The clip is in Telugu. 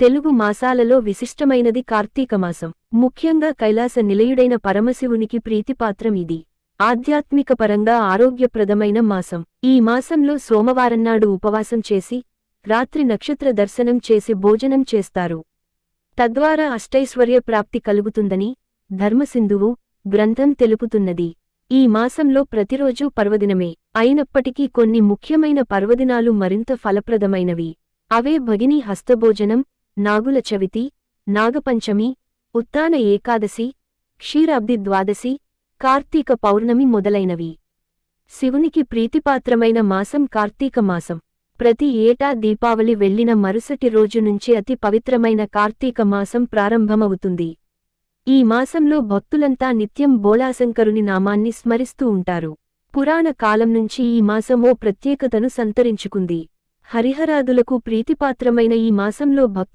తెలుగు మాసాలలో విశిష్టమైనది కార్తీక మాసం. ముఖ్యంగా కైలాస నిలయుడైన పరమశివునికి ప్రీతిపాత్రం ఇది. ఆధ్యాత్మిక పరంగా ఆరోగ్యప్రదమైన మాసం. ఈ మాసంలో సోమవారంనాడు ఉపవాసం చేసి, రాత్రి నక్షత్ర దర్శనం చేసి భోజనం చేస్తారు. తద్వారా అష్టైశ్వర్య ప్రాప్తి కలుగుతుందని ధర్మసింధువు గ్రంథం తెలుపుతున్నది. ఈ మాసంలో ప్రతిరోజూ పర్వదినమే అయినప్పటికీ కొన్ని ముఖ్యమైన పర్వదినాలు మరింత ఫలప్రదమైనవి. అవే భగినీ హస్తభోజనం, నాగుల చవితి, నాగపంచమి, ఉత్తాన ఏకాదశి, క్షీరాబ్ది ద్వాదశి, కార్తీక పౌర్ణమి మొదలైనవి. శివునికి ప్రీతిపాత్రమైన మాసం కార్తీక మాసం. ప్రతి ఏటా దీపావళి వెళ్లిన మరుసటి రోజు నుంచి అతి పవిత్రమైన కార్తీక మాసం ప్రారంభమవుతుంది. ఈ మాసంలో భక్తులంతా నిత్యం బోళాశంకరుని నామాన్ని స్మరిస్తూ ఉంటారు. పురాణ కాలం నుంచి ఈ మాసం ఓ ప్రత్యేకతను సంతరించుకుంది. హరిహరాదులకు ప్రీతిపాత్రమైన ఈ మాసంలో